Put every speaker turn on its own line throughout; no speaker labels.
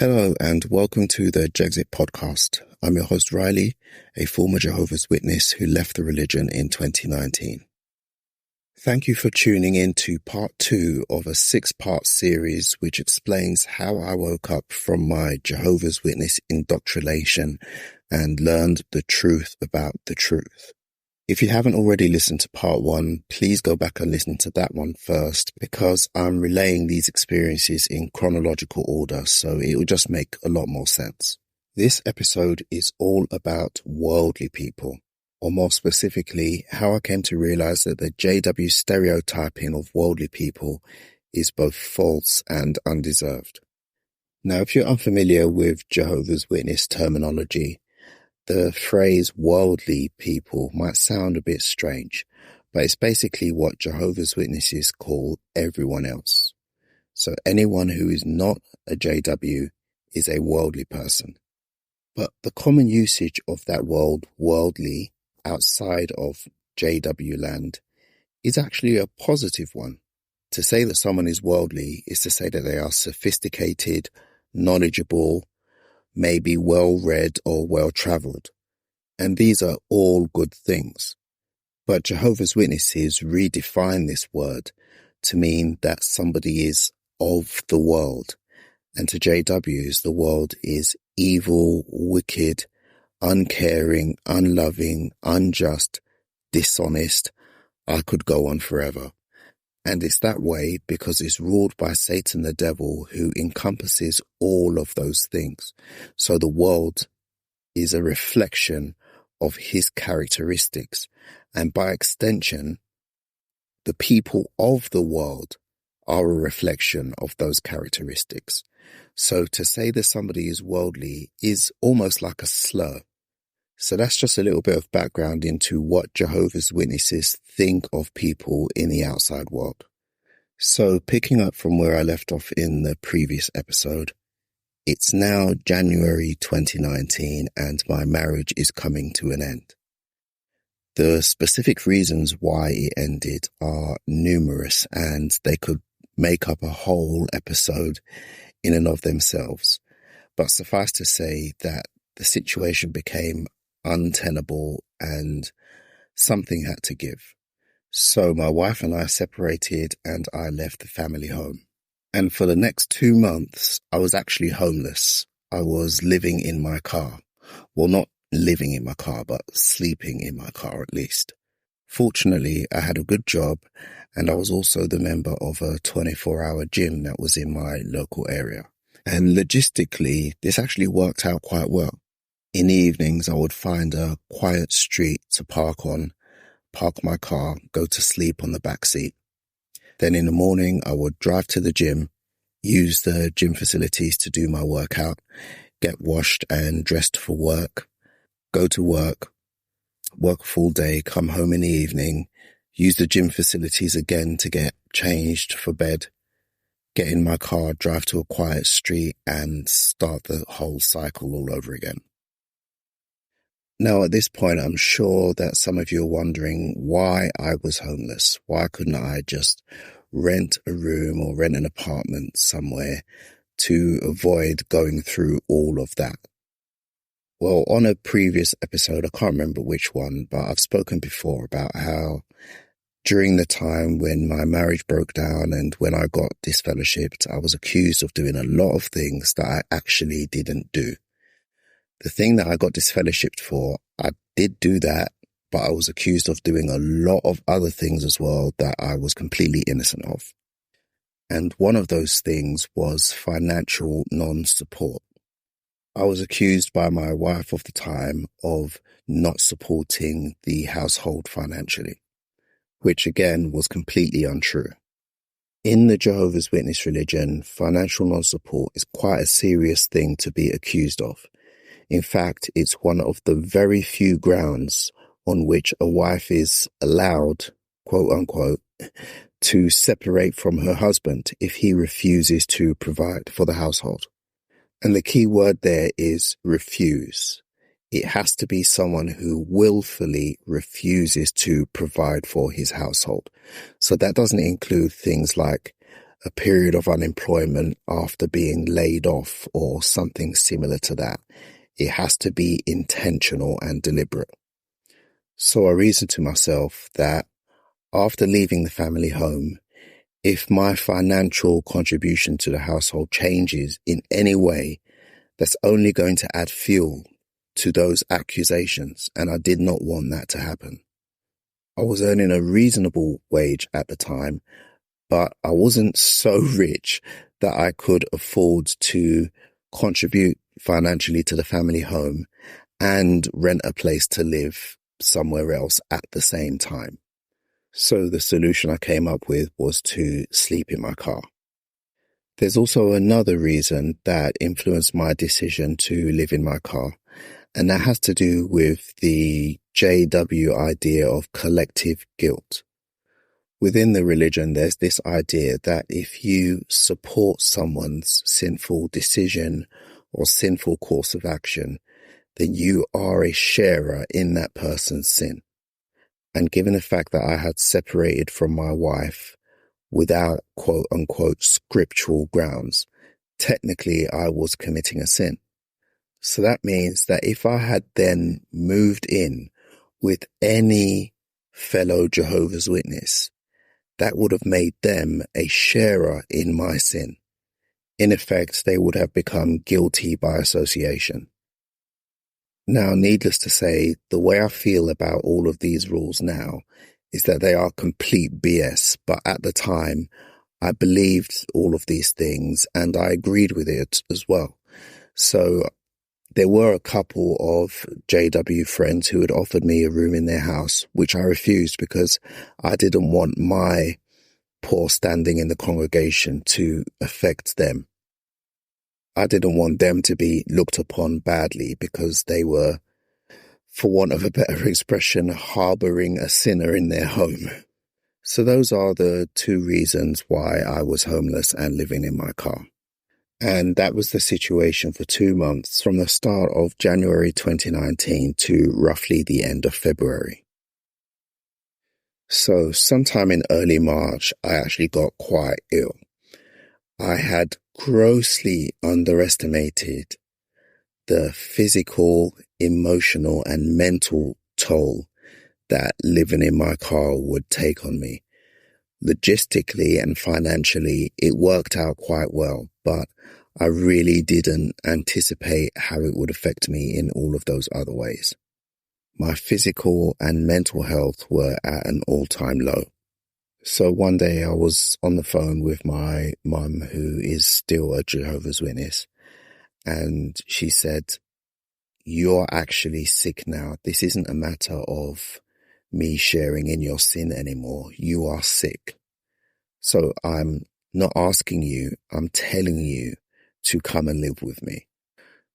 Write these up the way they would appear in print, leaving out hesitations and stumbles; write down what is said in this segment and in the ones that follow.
Hello and welcome to the Jexit podcast. I'm your host Riley, a former Jehovah's Witness who left the religion in 2019. Thank you for tuning in to part 2 of a 6-part series which explains how I woke up from my Jehovah's Witness indoctrination and learned the truth about the truth. If you haven't already listened to part 1, please go back and listen to that one first because I'm relaying these experiences in chronological order, so it will just make a lot more sense. This episode is all about worldly people, or more specifically, how I came to realize that the JW stereotyping of worldly people is both false and undeserved. Now, if you're unfamiliar with Jehovah's Witness terminology, the phrase worldly people might sound a bit strange, but it's basically what Jehovah's Witnesses call everyone else. So anyone who is not a JW is a worldly person. But the common usage of that word worldly outside of JW land is actually a positive one. To say that someone is worldly is to say that they are sophisticated, knowledgeable, maybe well-read or well-traveled. And these are all good things. But Jehovah's Witnesses redefine this word to mean that somebody is of the world. And to JWs, the world is evil, wicked, uncaring, unloving, unjust, dishonest. I could go on forever. And it's that way because it's ruled by Satan the devil, who encompasses all of those things. So the world is a reflection of his characteristics. And by extension, the people of the world are a reflection of those characteristics. So to say that somebody is worldly is almost like a slur. So that's just a little bit of background into what Jehovah's Witnesses think of people in the outside world. So picking up from where I left off in the previous episode, it's now January 2019 and my marriage is coming to an end. The specific reasons why it ended are numerous and they could make up a whole episode in and of themselves. But suffice to say that the situation became untenable and something had to give. So my wife and I separated and I left the family home. And for the next 2 months, I was actually homeless. I was living in my car. Well, not living in my car, but sleeping in my car at least. Fortunately, I had a good job and I was also the member of a 24-hour gym that was in my local area. And logistically, this actually worked out quite well. In the evenings, I would find a quiet street to park on, park my car, go to sleep on the back seat. Then in the morning, I would drive to the gym, use the gym facilities to do my workout, get washed and dressed for work, go to work a full day, come home in the evening, use the gym facilities again to get changed for bed, get in my car, drive to a quiet street and start the whole cycle all over again. Now, at this point, I'm sure that some of you are wondering why I was homeless. Why couldn't I just rent a room or rent an apartment somewhere to avoid going through all of that? Well, on a previous episode, I can't remember which one, but I've spoken before about how during the time when my marriage broke down and when I got disfellowshipped, I was accused of doing a lot of things that I actually didn't do. The thing that I got disfellowshipped for, I did do that, but I was accused of doing a lot of other things as well that I was completely innocent of. And one of those things was financial non-support. I was accused by my wife of the time of not supporting the household financially, which again was completely untrue. In the Jehovah's Witness religion, financial non-support is quite a serious thing to be accused of. In fact, it's one of the very few grounds on which a wife is allowed, quote unquote, to separate from her husband if he refuses to provide for the household. And the key word there is refuse. It has to be someone who willfully refuses to provide for his household. So that doesn't include things like a period of unemployment after being laid off or something similar to that. It has to be intentional and deliberate. So I reasoned to myself that after leaving the family home, if my financial contribution to the household changes in any way, that's only going to add fuel to those accusations, and I did not want that to happen. I was earning a reasonable wage at the time, but I wasn't so rich that I could afford to contribute financially to the family home and rent a place to live somewhere else at the same time. So the solution I came up with was to sleep in my car. There's also another reason that influenced my decision to live in my car, and that has to do with the JW idea of collective guilt. Within the religion, there's this idea that if you support someone's sinful decision or sinful course of action, then you are a sharer in that person's sin. And given the fact that I had separated from my wife without quote unquote scriptural grounds, technically I was committing a sin. So that means that if I had then moved in with any fellow Jehovah's Witness, that would have made them a sharer in my sin. In effect, they would have become guilty by association. Now, needless to say, the way I feel about all of these rules now is that they are complete BS, but at the time, I believed all of these things and I agreed with it as well. So there were a couple of JW friends who had offered me a room in their house, which I refused because I didn't want my poor standing in the congregation to affect them. I didn't want them to be looked upon badly because they were, for want of a better expression, harboring a sinner in their home. So those are the two reasons why I was homeless and living in my car. And that was the situation for 2 months, from the start of January 2019 to roughly the end of February. So sometime in early March, I actually got quite ill. I had grossly underestimated the physical, emotional, and mental toll that living in my car would take on me. Logistically and financially, it worked out quite well, but I really didn't anticipate how it would affect me in all of those other ways. My physical and mental health were at an all-time low. So one day I was on the phone with my mum, who is still a Jehovah's Witness, and she said, "You're actually sick now. This isn't a matter of me sharing in your sin anymore. You are sick. So I'm not asking you, I'm telling you to come and live with me."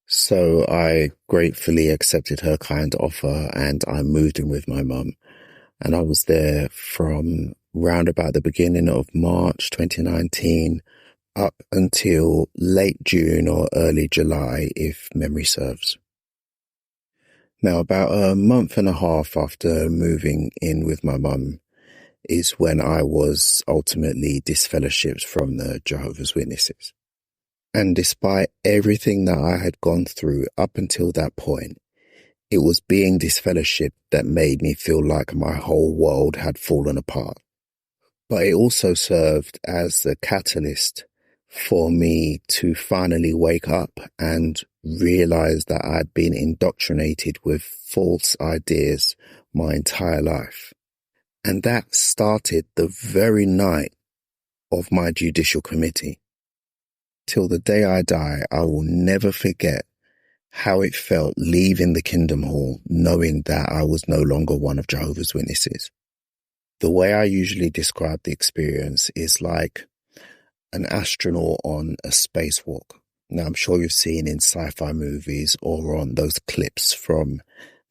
So I gratefully accepted her kind offer and I moved in with my mum. And I was there from round about the beginning of March 2019 up until late June or early July, if memory serves. Now, about a month and a half after moving in with my mum is when I was ultimately disfellowshipped from the Jehovah's Witnesses. And despite everything that I had gone through up until that point, it was being disfellowshipped that made me feel like my whole world had fallen apart. But it also served as the catalyst for me to finally wake up and realize that I'd been indoctrinated with false ideas my entire life. And that started the very night of my judicial committee. Till the day I die, I will never forget how it felt leaving the Kingdom Hall, knowing that I was no longer one of Jehovah's Witnesses. The way I usually describe the experience is like an astronaut on a spacewalk. Now, I'm sure you've seen in sci-fi movies or on those clips from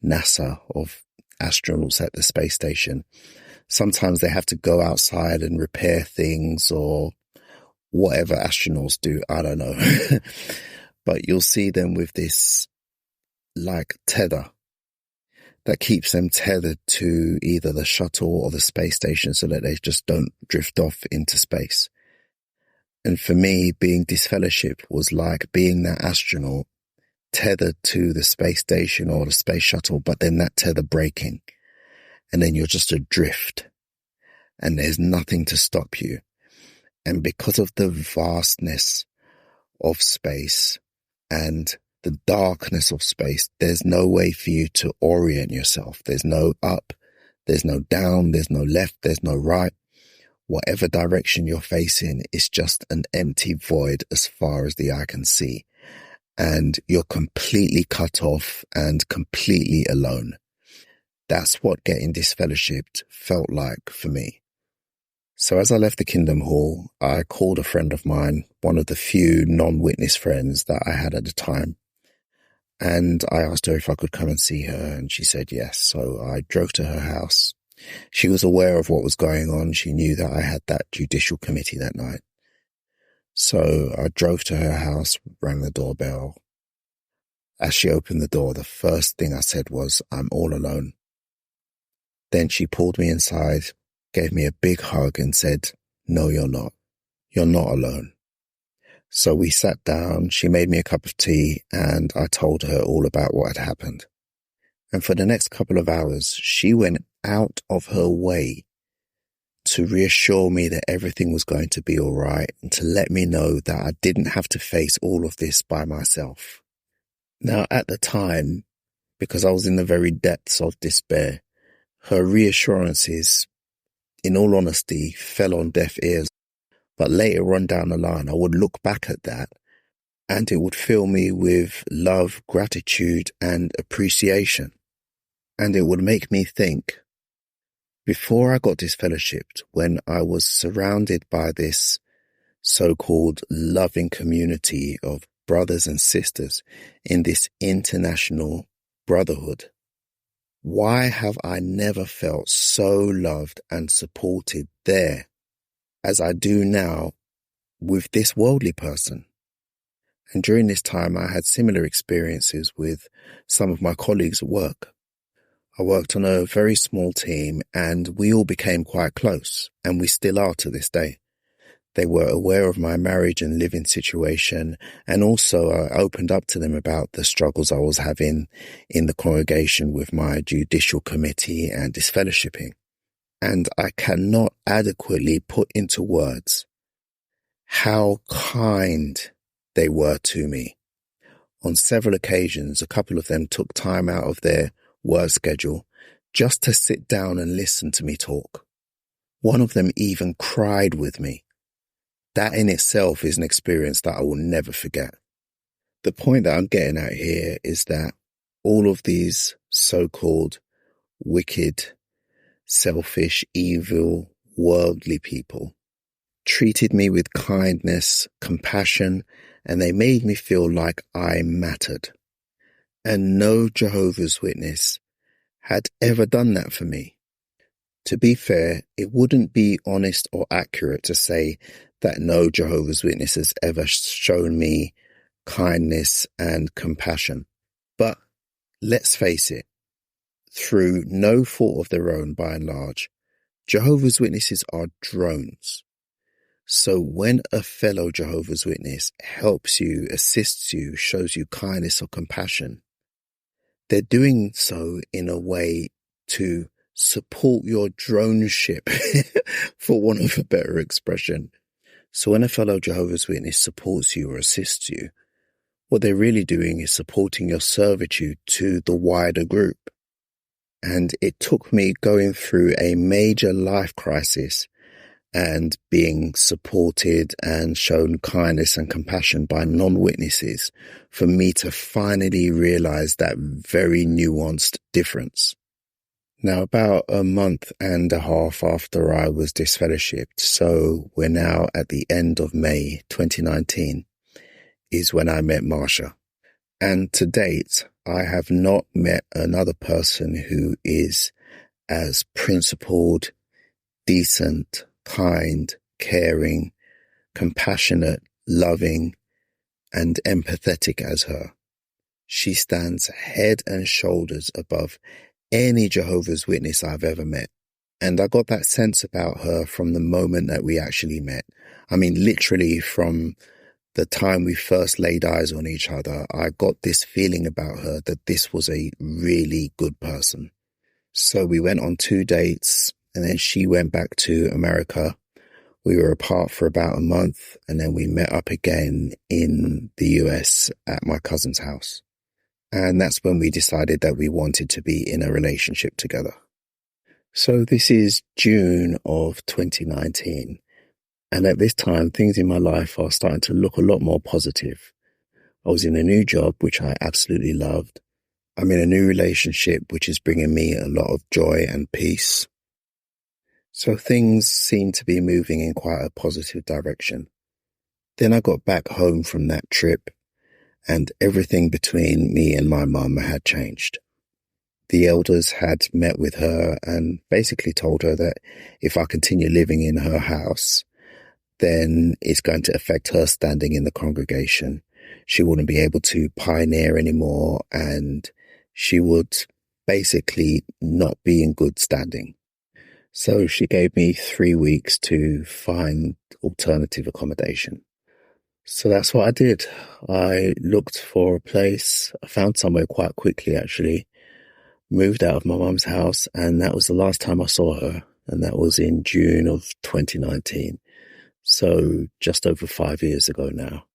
NASA of astronauts at the space station. Sometimes they have to go outside and repair things or whatever astronauts do. I don't know. But you'll see them with this like tether that keeps them tethered to either the shuttle or the space station so that they just don't drift off into space. And for me, being disfellowshipped was like being that astronaut tethered to the space station or the space shuttle, but then that tether breaking. And then you're just adrift and there's nothing to stop you. And because of the vastness of space and the darkness of space, there's no way for you to orient yourself. There's no up, there's no down, there's no left, there's no right. Whatever direction you're facing is just an empty void as far as the eye can see. And you're completely cut off and completely alone. That's what getting disfellowshipped felt like for me. So as I left the Kingdom Hall, I called a friend of mine, one of the few non-witness friends that I had at the time. And I asked her if I could come and see her, and she said yes. So I drove to her house. She was aware of what was going on. She knew that I had that judicial committee that night. So I drove to her house, rang the doorbell. As she opened the door, the first thing I said was, "I'm all alone." Then she pulled me inside, gave me a big hug and said, "No, you're not. You're not alone." So we sat down, she made me a cup of tea, and I told her all about what had happened. And for the next couple of hours, she went out of her way to reassure me that everything was going to be all right and to let me know that I didn't have to face all of this by myself. Now, at the time, because I was in the very depths of despair, her reassurances, in all honesty, fell on deaf ears. But later on down the line, I would look back at that and it would fill me with love, gratitude, and appreciation. And it would make me think, before I got disfellowshipped, when I was surrounded by this so-called loving community of brothers and sisters in this international brotherhood, why have I never felt so loved and supported there as I do now with this worldly person? And during this time, I had similar experiences with some of my colleagues at work. I worked on a very small team and we all became quite close, and we still are to this day. They were aware of my marriage and living situation, and also I opened up to them about the struggles I was having in the congregation with my judicial committee and disfellowshipping. And I cannot adequately put into words how kind they were to me. On several occasions, a couple of them took time out of their work schedule just to sit down and listen to me talk. One of them even cried with me. That in itself is an experience that I will never forget. The point that I'm getting at here is that all of these so-called wicked, selfish, evil, worldly people treated me with kindness, compassion, and they made me feel like I mattered. And no Jehovah's Witness had ever done that for me. To be fair, it wouldn't be honest or accurate to say that no Jehovah's Witness has ever shown me kindness and compassion. But let's face it, through no fault of their own by and large, Jehovah's Witnesses are drones. So when a fellow Jehovah's Witness helps you, assists you, shows you kindness or compassion, they're doing so in a way to support your drone ship, for want of a better expression. So when a fellow Jehovah's Witness supports you or assists you, what they're really doing is supporting your servitude to the wider group. And it took me going through a major life crisis and being supported and shown kindness and compassion by non-witnesses for me to finally realize that very nuanced difference. Now, about a month and a half after I was disfellowshipped, so we're now at the end of May 2019, is when I met Marsha. And to date, I have not met another person who is as principled, decent, kind, caring, compassionate, loving, and empathetic as her. She stands head and shoulders above any Jehovah's Witness I've ever met. And I got that sense about her from the moment that we actually met. I mean, literally from the time we first laid eyes on each other, I got this feeling about her that this was a really good person. So we went on 2 dates, and then she went back to America. We were apart for about a month, and then we met up again in the US at my cousin's house. And that's when we decided that we wanted to be in a relationship together. So this is June of 2019. And at this time, things in my life are starting to look a lot more positive. I was in a new job, which I absolutely loved. I'm in a new relationship, which is bringing me a lot of joy and peace. So things seem to be moving in quite a positive direction. Then I got back home from that trip, and everything between me and my mum had changed. The elders had met with her and basically told her that if I continue living in her house, then it's going to affect her standing in the congregation. She wouldn't be able to pioneer anymore, and she would basically not be in good standing. So she gave me 3 weeks to find alternative accommodation. So that's what I did. I looked for a place. I found somewhere quite quickly, actually. Moved out of my mum's house, and that was the last time I saw her. And that was in June of 2019. So just over 5 years ago now.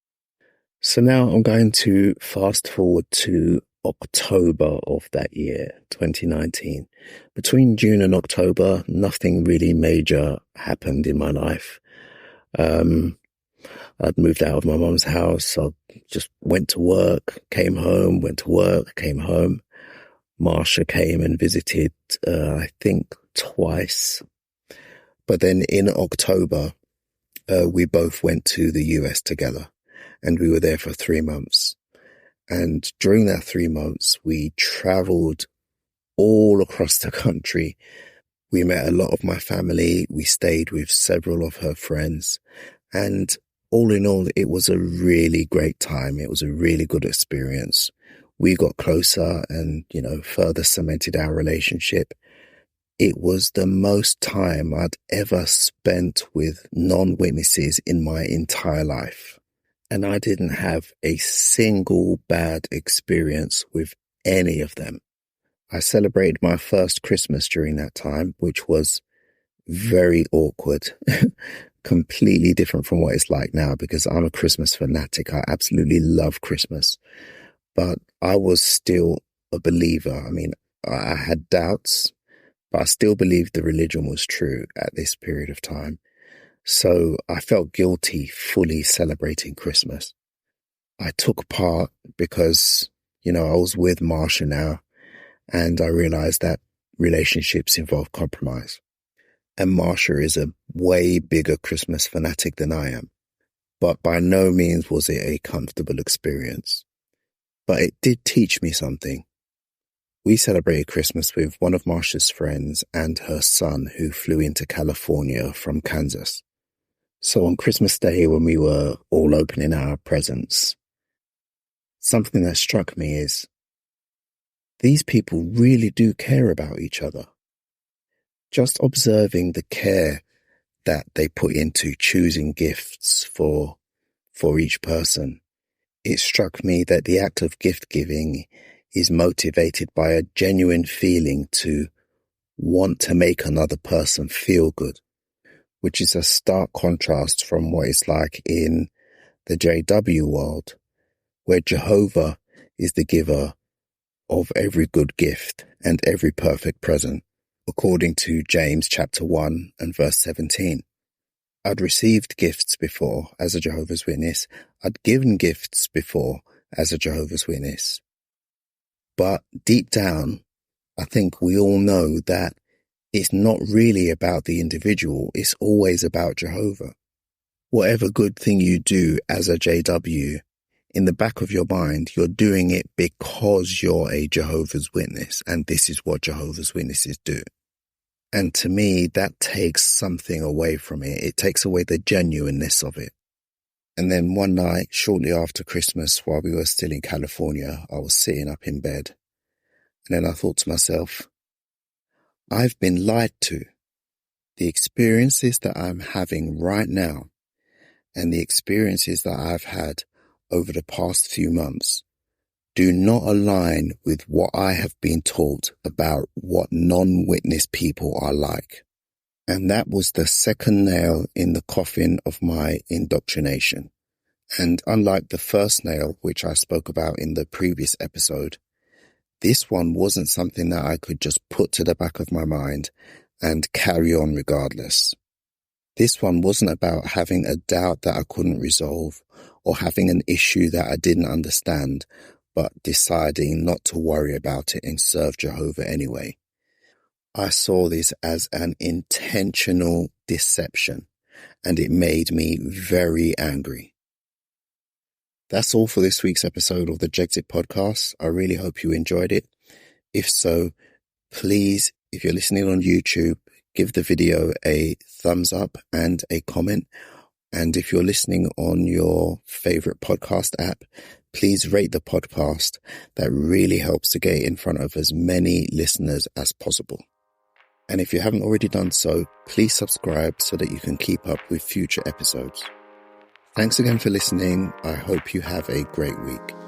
So now I'm going to fast forward to October of that year, 2019. Between June and October, nothing really major happened in my life. I'd moved out of my mum's house. I just went to work, came home, went to work, came home. Marsha came and visited, I think twice. But then in October, we both went to the US together, and we were there for 3 months. And during that 3 months, we traveled all across the country. We met a lot of my family. We stayed with several of her friends. And all in all, it was a really great time. It was a really good experience. We got closer and, further cemented our relationship. It was the most time I'd ever spent with non-witnesses in my entire life. And I didn't have a single bad experience with any of them. I celebrated my first Christmas during that time, which was very awkward, completely different from what it's like now, because I'm a Christmas fanatic. I absolutely love Christmas, but I was still a believer. I mean, I had doubts, but I still believed the religion was true at this period of time. So I felt guilty fully celebrating Christmas. I took part because, I was with Marsha now, and I realized that relationships involve compromise. And Marsha is a way bigger Christmas fanatic than I am. But by no means was it a comfortable experience. But it did teach me something. We celebrated Christmas with one of Marsha's friends and her son, who flew into California from Kansas. So on Christmas Day, when we were all opening our presents, something that struck me is these people really do care about each other. Just observing the care that they put into choosing gifts for each person, it struck me that the act of gift giving is motivated by a genuine feeling to want to make another person feel good, which is a stark contrast from what it's like in the JW world, where Jehovah is the giver of every good gift and every perfect present, according to James chapter 1 and verse 17. I'd received gifts before as a Jehovah's Witness. I'd given gifts before as a Jehovah's Witness. But deep down, I think we all know that it's not really about the individual. It's always about Jehovah. Whatever good thing you do as a JW, in the back of your mind, you're doing it because you're a Jehovah's Witness, and this is what Jehovah's Witnesses do. And to me, that takes something away from it. It takes away the genuineness of it. And then one night, shortly after Christmas, while we were still in California, I was sitting up in bed. And then I thought to myself, I've been lied to. The experiences that I'm having right now and the experiences that I've had over the past few months do not align with what I have been taught about what non-witness people are like. And that was the second nail in the coffin of my indoctrination. And unlike the first nail, which I spoke about in the previous episode, this one wasn't something that I could just put to the back of my mind and carry on regardless. This one wasn't about having a doubt that I couldn't resolve or having an issue that I didn't understand, but deciding not to worry about it and serve Jehovah anyway. I saw this as an intentional deception, and it made me very angry. That's all for this week's episode of the Jexit podcast. I really hope you enjoyed it. If so, please, if you're listening on YouTube, give the video a thumbs up and a comment. And if you're listening on your favorite podcast app, please rate the podcast. That really helps to get in front of as many listeners as possible. And if you haven't already done so, please subscribe so that you can keep up with future episodes. Thanks again for listening. I hope you have a great week.